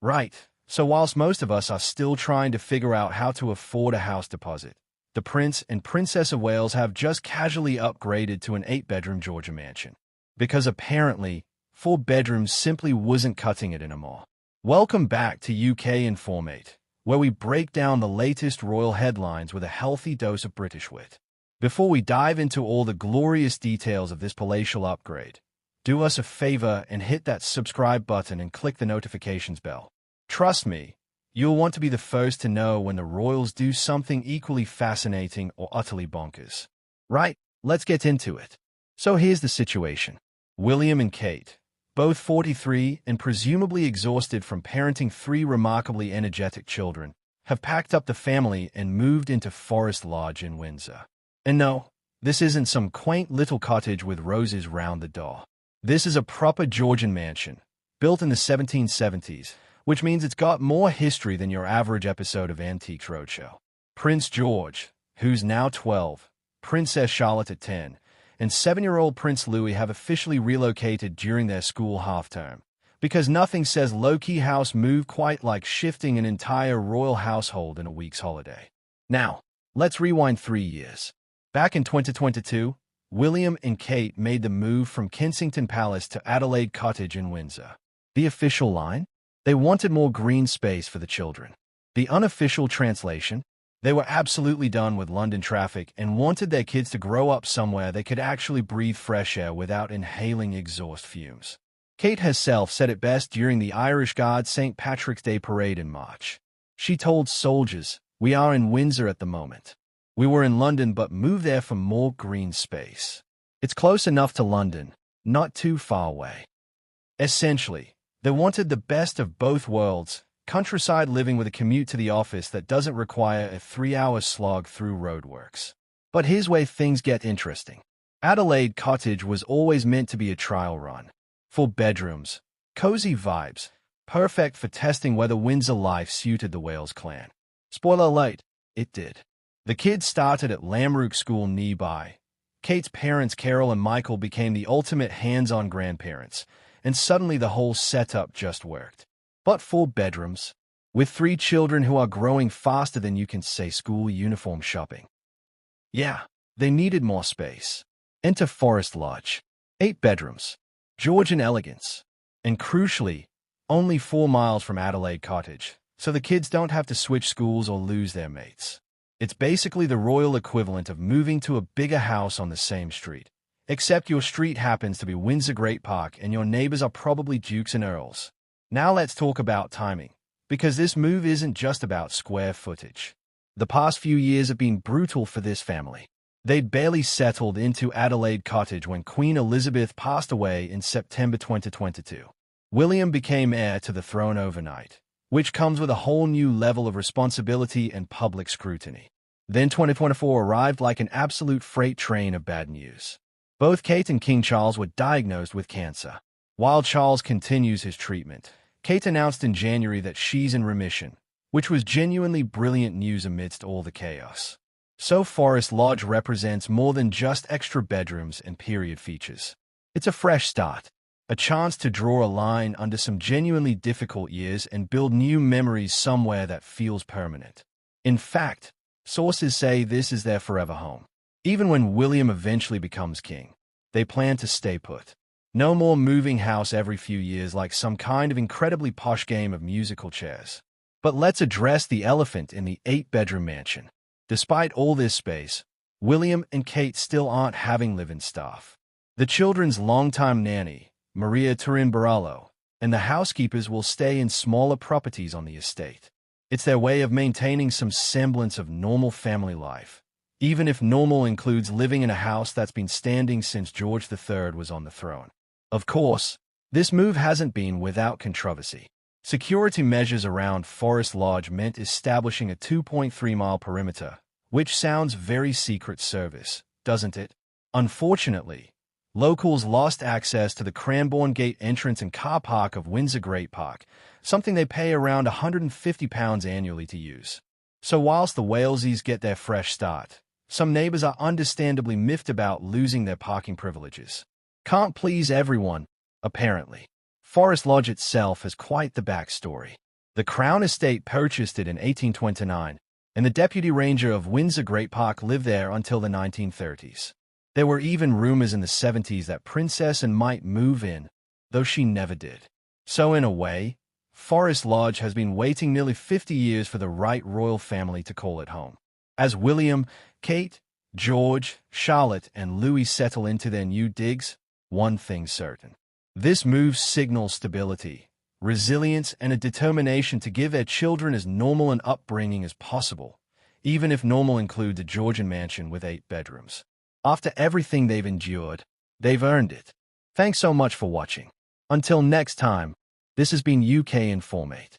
Right. So whilst most of us are still trying to figure out how to afford a house deposit, the Prince and Princess of Wales have just casually upgraded to an 8-bedroom Georgia mansion. Because apparently, 4 bedrooms simply wasn't cutting it anymore. Welcome back to UK Informate, where we break down the latest royal headlines with a healthy dose of British wit. Before we dive into all the glorious details of this palatial upgrade, do us a favor and hit that subscribe button and click the notifications bell. Trust me, you'll want to be the first to know when the royals do something equally fascinating or utterly bonkers. Right, let's get into it. So here's the situation. William and Kate, both 43 and presumably exhausted from parenting 3 remarkably energetic children, have packed up the family and moved into Forest Lodge in Windsor. And no, this isn't some quaint little cottage with roses round the door. This is a proper Georgian mansion, built in the 1770s, which means it's got more history than your average episode of Antiques Roadshow. Prince George, who's now 12, Princess Charlotte at 10, and 7-year-old Prince Louis have officially relocated during their school half-term, because nothing says low-key house move quite like shifting an entire royal household in a week's holiday. Now, let's rewind 3 years. Back in 2022, William and Kate made the move from Kensington Palace to Adelaide Cottage in Windsor. The official line? They wanted more green space for the children. The unofficial translation? They were absolutely done with London traffic and wanted their kids to grow up somewhere they could actually breathe fresh air without inhaling exhaust fumes. Kate herself said it best during the Irish Guards' St. Patrick's Day parade in March. She told soldiers, "We are in Windsor at the moment. We were in London but moved there for more green space. It's close enough to London, not too far away." Essentially, they wanted the best of both worlds, countryside living with a commute to the office that doesn't require a 3-hour slog through roadworks. But here's where things get interesting. Adelaide Cottage was always meant to be a trial run. 4 bedrooms, cozy vibes, perfect for testing whether Windsor life suited the Wales clan. Spoiler alert, it did. The kids started at Lamrook School nearby. Kate's parents, Carol and Michael, became the ultimate hands-on grandparents, and suddenly the whole setup just worked. But 4 bedrooms, with 3 children who are growing faster than you can say school uniform shopping. Yeah, they needed more space. Enter Forest Lodge. 8 bedrooms, Georgian elegance, and crucially, only 4 miles from Adelaide Cottage, so the kids don't have to switch schools or lose their mates. It's basically the royal equivalent of moving to a bigger house on the same street, except your street happens to be Windsor Great Park and your neighbors are probably dukes and earls. Now let's talk about timing, because this move isn't just about square footage. The past few years have been brutal for this family. They'd barely settled into Adelaide Cottage when Queen Elizabeth passed away in September 2022. William became heir to the throne overnight, which comes with a whole new level of responsibility and public scrutiny. Then 2024 arrived like an absolute freight train of bad news. Both Kate and King Charles were diagnosed with cancer. While Charles continues his treatment, Kate announced in January that she's in remission, which was genuinely brilliant news amidst all the chaos. So Forest Lodge represents more than just extra bedrooms and period features. It's a fresh start, a chance to draw a line under some genuinely difficult years and build new memories somewhere that feels permanent. In fact, sources say this is their forever home. Even when William eventually becomes king, they plan to stay put. No more moving house every few years like some kind of incredibly posh game of musical chairs. But let's address the elephant in the 8-bedroom mansion. Despite all this space, William and Kate still aren't having live-in staff. The children's longtime nanny, Maria Turin-Barallo, and the housekeepers will stay in smaller properties on the estate. It's their way of maintaining some semblance of normal family life, even if normal includes living in a house that's been standing since George III was on the throne. Of course, this move hasn't been without controversy. Security measures around Forest Lodge meant establishing a 2.3-mile perimeter, which sounds very Secret Service, doesn't it? Unfortunately, locals lost access to the Cranbourne Gate entrance and car park of Windsor Great Park, something they pay around £150 annually to use. So whilst the Walesies get their fresh start, some neighbours are understandably miffed about losing their parking privileges. Can't please everyone, apparently. Forest Lodge itself has quite the backstory. The Crown Estate purchased it in 1829, and the Deputy Ranger of Windsor Great Park lived there until the 1930s. There were even rumors in the 70s that Princess Anne might move in, though she never did. So in a way, Forest Lodge has been waiting nearly 50 years for the right royal family to call it home. As William, Kate, George, Charlotte, and Louis settle into their new digs, one thing's certain. This move signals stability, resilience, and a determination to give their children as normal an upbringing as possible, even if normal includes a Georgian mansion with 8 bedrooms. After everything they've endured, they've earned it. Thanks so much for watching. Until next time, this has been UK Informate.